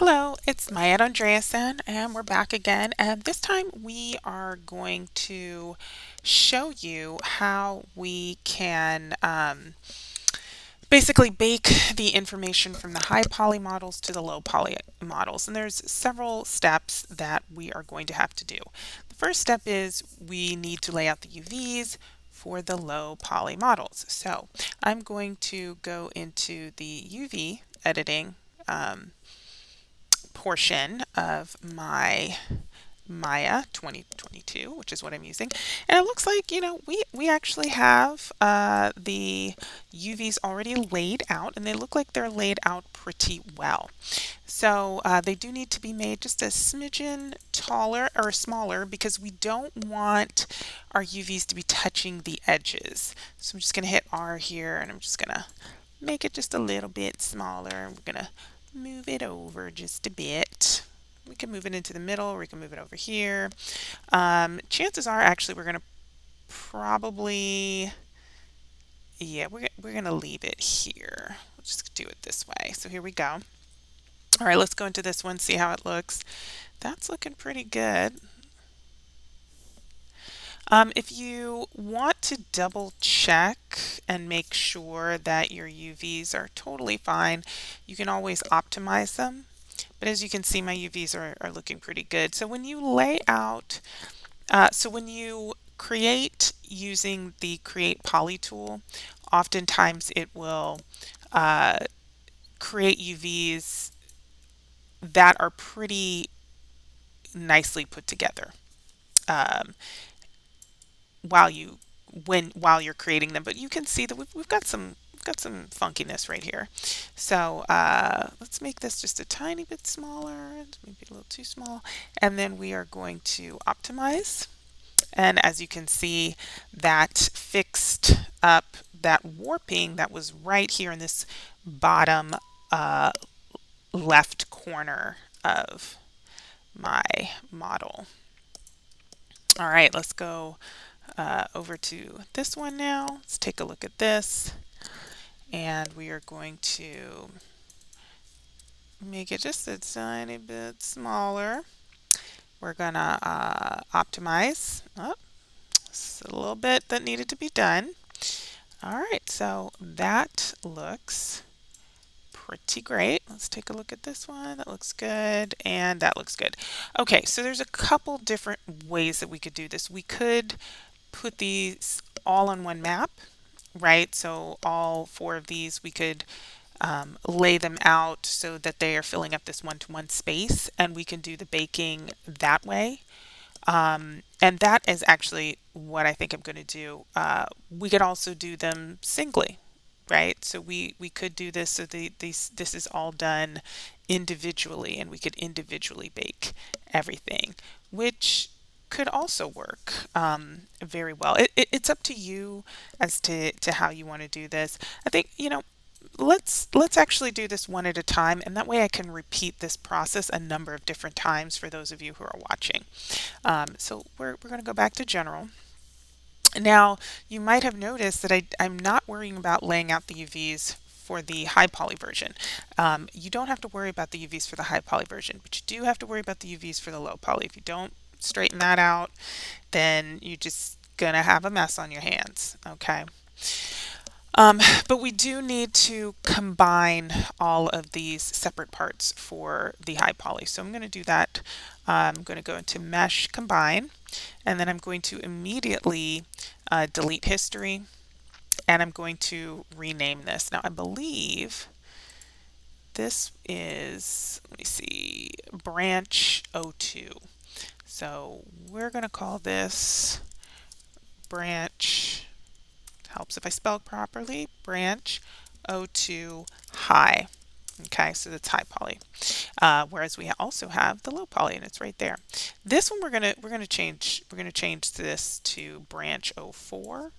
Hello, it's Maya Andreasen, and we're back again. And this time we are going to show you how we can basically bake the information from the high poly models to the low poly models. And there's several steps that we are going to have to do. The first step is we need to lay out the UVs for the low poly models. So I'm going to go into the UV editing portion of my Maya 2022, which is what I'm using. And it looks like, we actually have the UVs already laid out, and they look like they're laid out pretty well. So they do need to be made just a smidgen taller or smaller because we don't want our UVs to be touching the edges. So I'm just going to hit R here, and I'm just going to make it just a little bit smaller. We're going to move it over just a bit. We can move it into the middle, or we can move it over here. Chances are actually we're going to probably, yeah, we're going to leave it here. We'll just do it this way. So here we go. All right, let's go into this one, see how it looks. That's looking pretty good. If you want to double check and make sure that your UVs are totally fine, you can always optimize them. But as you can see, my UVs are looking pretty good. So when you lay out, when you create using the Create Poly tool, oftentimes it will create UVs that are pretty nicely put together. Um, while you're creating them, but you can see that we've got some funkiness right here. So let's make this just a tiny bit smaller, maybe a little too small, and then we are going to optimize. And as you can see, that fixed up that warping that was right here in this bottom left corner of my model. All right, let's go over to this one now. Let's take a look at this, and we are going to make it just a tiny bit smaller. We're gonna optimize. Oh, it's a little bit that needed to be done. All right, so that looks pretty great. Let's take a look at this one. That looks good, and that looks good. Okay, so there's a couple different ways that we could do this. We could put these all on one map, right? So all four of these, we could lay them out so that they are filling up this one-to-one space, and we can do the baking that way. And that is actually what I think I'm going to do. We could also do them singly, right? So we could do this so this is all done individually, and we could individually bake everything, which could also work very well. It's up to you as to how you want to do this. I think, let's actually do this one at a time, and that way I can repeat this process a number of different times for those of you who are watching. So we're going to go back to general. Now, you might have noticed that I'm not worrying about laying out the UVs for the high poly version. You don't have to worry about the UVs for the high poly version, but you do have to worry about the UVs for the low poly. If you don't straighten that out, then you're just gonna have a mess on your hands, okay? But we do need to combine all of these separate parts for the high poly. So I'm going to do that. I'm going to go into Mesh Combine, and then I'm going to immediately delete history, and I'm going to rename this. Now I believe this is, let me see, branch 02. So we're going to call this branch, helps if I spell it properly, branch 02 high. Okay, so that's high poly. Whereas we also have the low poly, and it's right there. This one we're gonna change this to branch 04.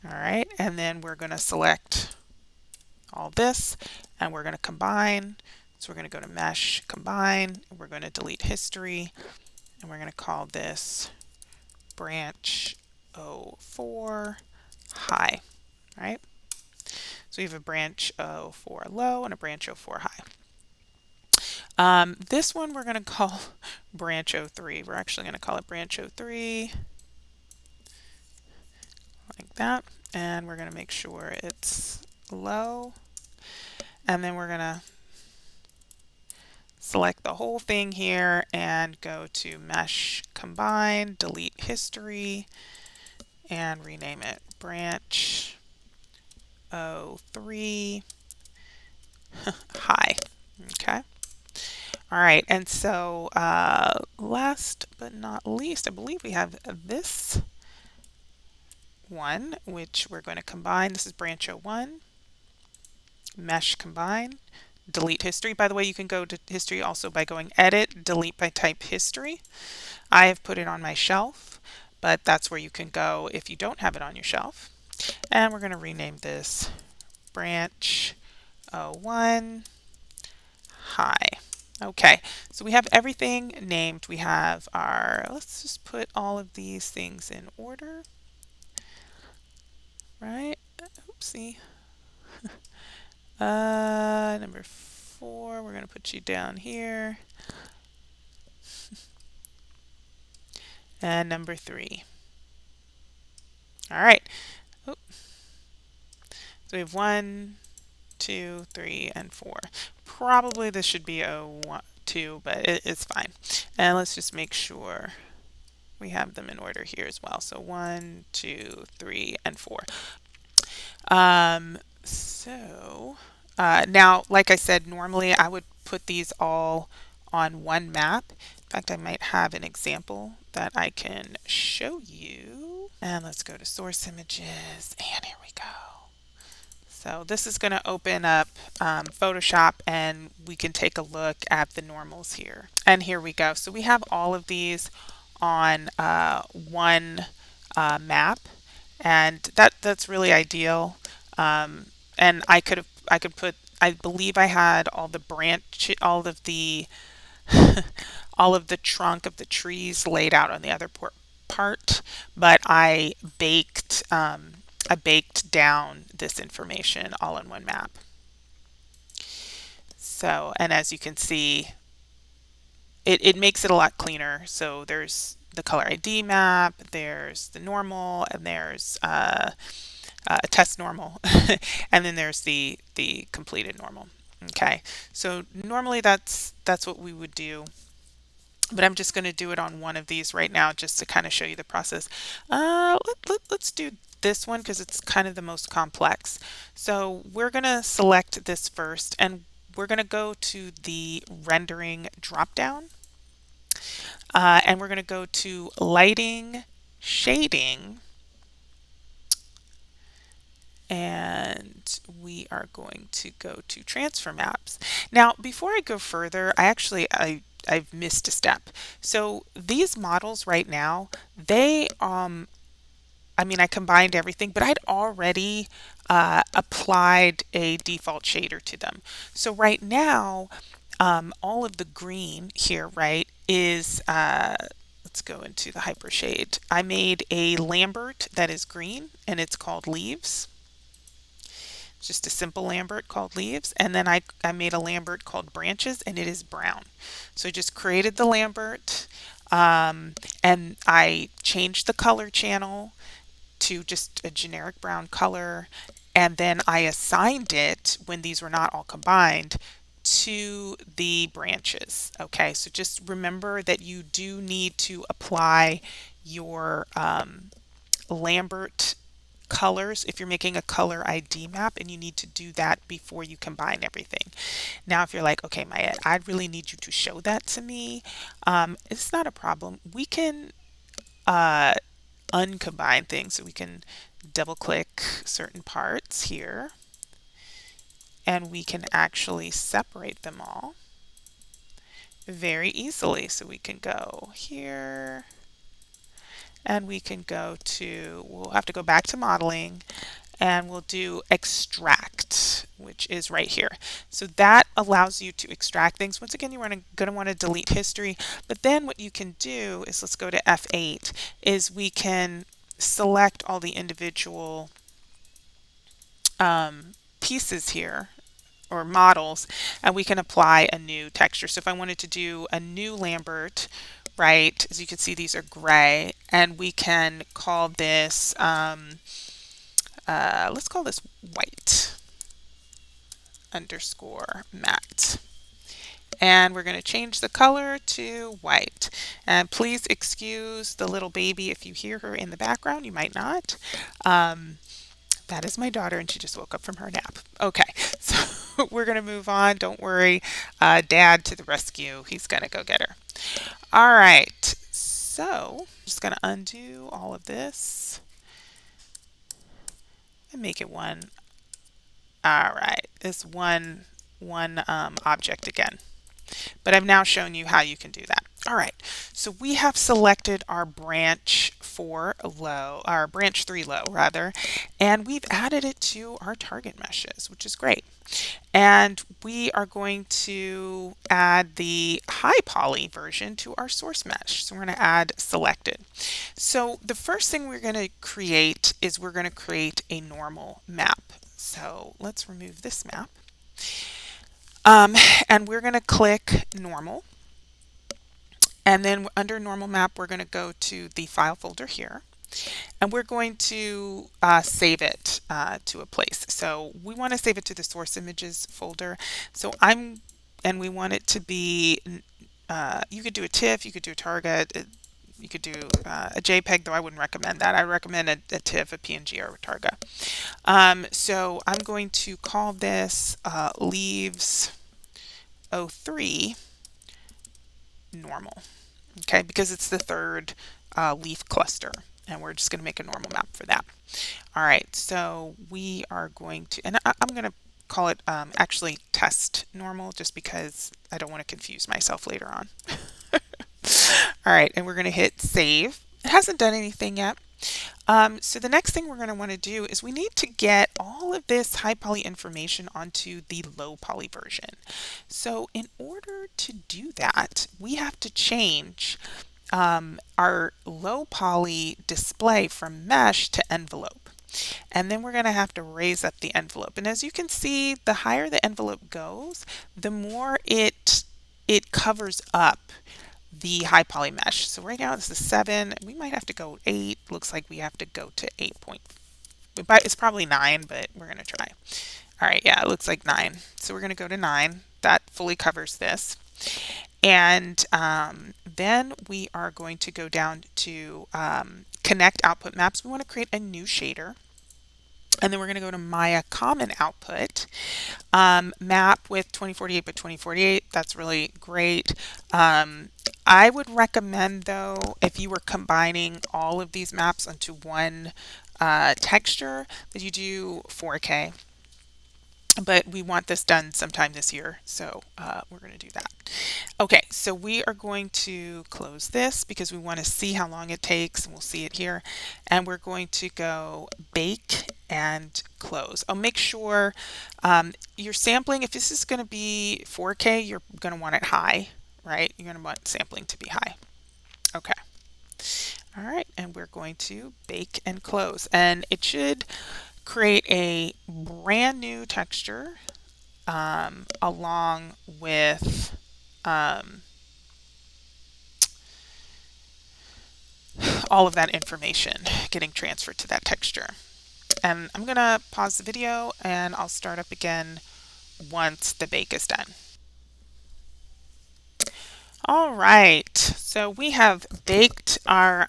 All right, and then we're gonna select all this, and we're gonna combine. So we're gonna go to Mesh Combine, and we're gonna delete history, and we're gonna call this branch 04 high, right? So we have a branch 04 low and a branch 04 high. This one we're going to call branch 03. We're actually going to call it branch 03 like that. And we're going to make sure it's low. And then we're going to select the whole thing here and go to Mesh Combine, delete history, and rename it branch 03 high. Okay. All right. And so last but not least, I believe we have this one, which we're going to combine. This is branch 01, Mesh Combine, delete history. By the way, you can go to history also by going edit, delete by type history. I have put it on my shelf, but that's where you can go if you don't have it on your shelf. And we're going to rename this branch 01 high. Okay, so we have everything named. We have our, let's just put all of these things in order, right? Oopsie. Number 4, we're going to put you down here. And number 3. All right. Oop. So we have 1, 2, 3, and 4. Probably this should be a 1, 2, but it's fine. And let's just make sure we have them in order here as well. So 1, 2, 3, and 4. Now, like I said, normally I would put these all on one map. In fact, I might have an example that I can show you. And let's go to source images, and here we go. So this is going to open up Photoshop, and we can take a look at the normals here. And here we go. So we have all of these on one map, and that's really ideal. And I could put, I believe I had all the all of the all of the trunk of the trees laid out on the other part, but I baked down this information all in one map. So, and as you can see, it makes it a lot cleaner. So there's the color ID map, there's the normal, and there's a test normal, and then there's the completed normal. Okay, so normally that's what we would do, but I'm just going to do it on one of these right now just to kind of show you the process. Let's do this one because it's kind of the most complex. So we're going to select this first, and we're going to go to the rendering dropdown, and we're going to go to lighting, shading, and we are going to go to transfer maps. Now, before I go further, I've missed a step. So these models right now, they I mean, I combined everything, but I'd already applied a default shader to them. So right now, all of the green here, right, is let's go into the Hypershade. I made a Lambert that is green, and it's called Leaves. Just a simple Lambert called Leaves, and then I made a Lambert called Branches, and it is brown. So I just created the Lambert, and I changed the color channel to just a generic brown color, and then I assigned it, when these were not all combined, to the branches. Okay, so just remember that you do need to apply your Lambert colors if you're making a color ID map, and you need to do that before you combine everything. Now, if you're like, okay, Maya, I really need you to show that to me, it's not a problem. We can uncombine things, so we can double click certain parts here, and we can actually separate them all very easily. So we can go here, and we can go to, we'll have to go back to modeling, and we'll do extract, which is right here. So that allows you to extract things. Once again, you're going to want to delete history, but then what you can do is, let's go to F8, is we can select all the individual pieces here, or models, and we can apply a new texture. So if I wanted to do a new Lambert, right, as you can see, these are gray, and we can call this, let's call this white underscore matte. And we're going to change the color to white. And please excuse the little baby if you hear her in the background. You might not. That is my daughter, and she just woke up from her nap. Okay, so we're going to move on. Don't worry. Dad to the rescue. He's going to go get her. All right, so I'm just going to undo all of this and make it one. All right, it's one object again. But I've now shown you how you can do that. All right, so we have selected our branch 4 low, our branch 3 low rather, and we've added it to our target meshes, which is great. And we are going to add the high poly version to our source mesh. So we're going to add selected. So the first thing we're going to create is we're going to create a normal map. So let's remove this map. And we're going to click normal. And then under normal map, we're going to go to the file folder here. And we're going to save it to a place. So we want to save it to the source images folder. So and we want it to be, you could do a TIFF, you could do a target, you could do a JPEG, though I wouldn't recommend that. I recommend a TIFF, a PNG, or a target. So I'm going to call this leaves 03 normal, okay, because it's the third leaf cluster, and we're just going to make a normal map for that. All right, so we are going to, and I'm going to call it actually test normal, just because I don't want to confuse myself later on. All right, and we're going to hit save. It hasn't done anything yet. So the next thing we're going to want to do is we need to get all of this high poly information onto the low poly version. So in order to do that, we have to change our low poly display from mesh to envelope. And then we're going to have to raise up the envelope. And as you can see, the higher the envelope goes, the more it covers up the high poly mesh. So right now this is 7. We might have to go 8. Looks like we have to go to 8 point. But it's probably 9, but we're going to try. All right, yeah, it looks like 9. So we're going to go to 9. That fully covers this. And then we are going to go down to connect output maps. We want to create a new shader. And then we're going to go to Maya Common Output, map with 2048 by 2048. That's really great. I would recommend, though, if you were combining all of these maps onto one texture, that you do 4K. But we want this done sometime this year, so we're going to do that. Okay, so we are going to close this because we want to see how long it takes, and we'll see it here. And we're going to go bake and close. I'll make sure you're sampling. If this is going to be 4K, you're going to want it high, right? You're going to want sampling to be high. Okay. All right, and we're going to bake and close. And it should create a brand new texture along with all of that information getting transferred to that texture. And I'm going to pause the video and I'll start up again once the bake is done. All right, so we have baked our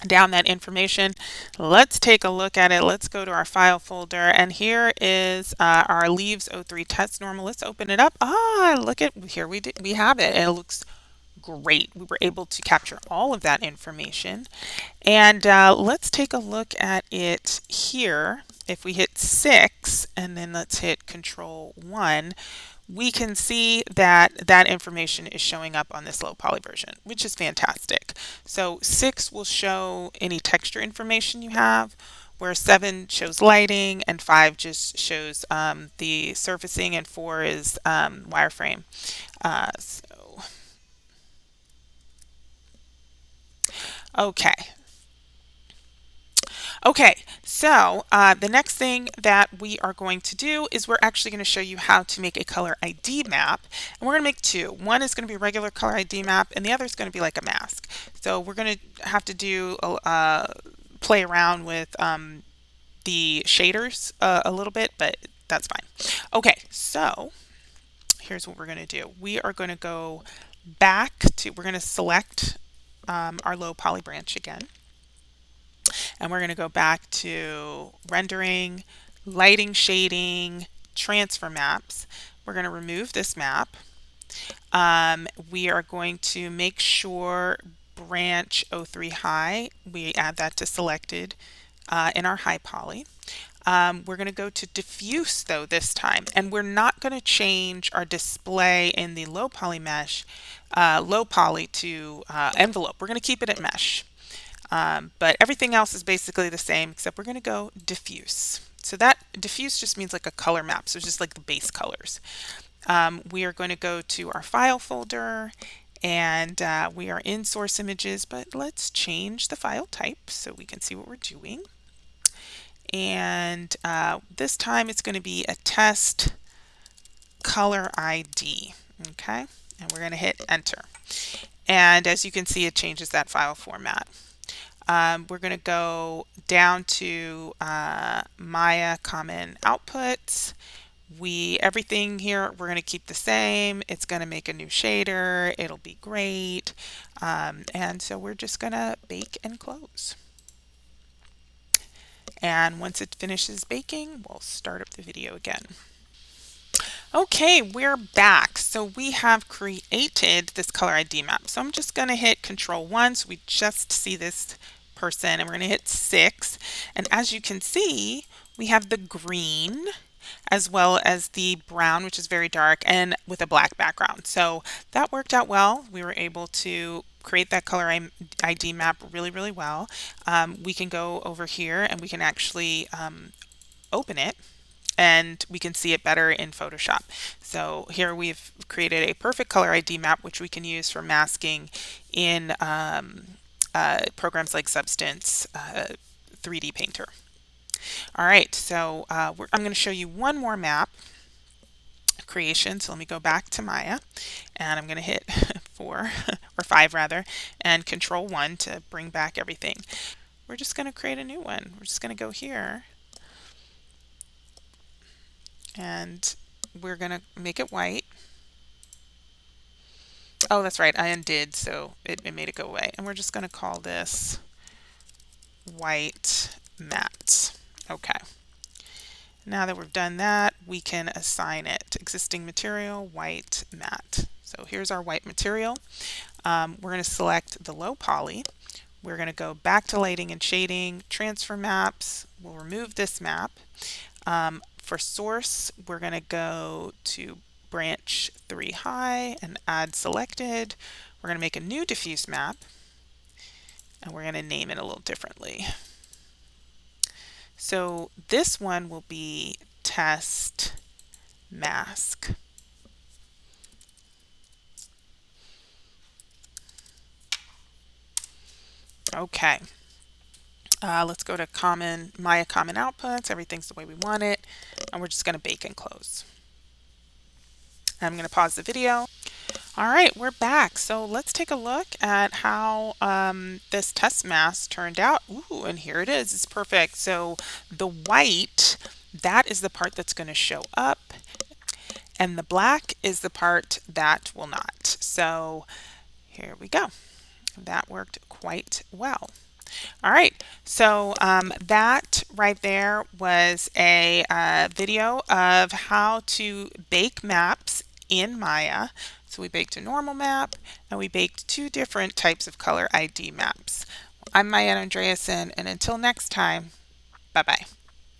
down that information. Let's take a look at it. Let's go to our file folder, and here is our leaves 03 test normal. Let's open it up. Look at here, we have it. It looks great. We were able to capture all of that information, and let's take a look at it here. If we hit 6 and then let's hit Control 1, we can see that that information is showing up on this low poly version, which is fantastic. So 6 will show any texture information you have, where 7 shows lighting, and 5 just shows the surfacing, and 4 is wireframe. Okay. Okay, so the next thing that we are going to do is we're actually going to show you how to make a color ID map. And we're going to make two. One is going to be a regular color ID map, and the other is going to be like a mask. So we're going to have to do play around with the shaders a little bit, but that's fine. Okay, so here's what we're going to do. We are going to go back to, we're going to select our low poly branch again. And we're going to go back to rendering, lighting, shading, transfer maps. We're going to remove this map. We are going to make sure branch O3 high, we add that to selected in our high poly. We're going to go to diffuse though this time, and we're not going to change our display in the low poly mesh, low poly to envelope. We're going to keep it at mesh. But everything else is basically the same, except we're going to go diffuse. So that diffuse just means like a color map, so it's just like the base colors. We are going to go to our file folder, and we are in source images, but let's change the file type so we can see what we're doing. And this time it's going to be a test color ID. Okay, and we're going to hit enter. And as you can see, it changes that file format. We're going to go down to Maya common outputs. Everything here we're going to keep the same. It's going to make a new shader. It'll be great. And so we're just going to bake and close. And once it finishes baking, we'll start up the video again. Okay, we're back. So we have created this color ID map. So I'm just going to hit Control 1 so we just see this person, and we're going to hit 6. And as you can see, we have the green as well as the brown, which is very dark, and with a black background. So that worked out well. We were able to create that color ID map really, really well. We can go over here and we can actually open it, and we can see it better in Photoshop. So here we've created a perfect color ID map, which we can use for masking in programs like Substance 3D Painter. All right, so I'm going to show you one more map creation. So let me go back to Maya, and I'm going to hit 4 or 5 rather, and Control 1 to bring back everything. We're just going to create a new one. We're just going to go here, and we're going to make it white. Oh, that's right, I undid, so it made it go away. And we're just going to call this white matte. Okay. Now that we've done that, we can assign it existing material, white matte. So here's our white material. We're going to select the low poly. We're going to go back to lighting and shading, transfer maps. We'll remove this map. For source, we're going to go to branch 3 high and add selected. We're going to make a new diffuse map, and we're going to name it a little differently. So this one will be test mask. Okay. Let's go to Maya common outputs. Everything's the way we want it, and we're just going to bake and close. I'm going to pause the video. All right, we're back. So let's take a look at how this test mask turned out. Ooh, and here it is. It's perfect. So the white, that is the part that's going to show up, and the black is the part that will not. So here we go. That worked quite well. All right, so that right there was a video of how to bake maps in Maya. So we baked a normal map, and we baked 2 different types of color ID maps. I'm Maya Andreasen, and until next time, bye-bye.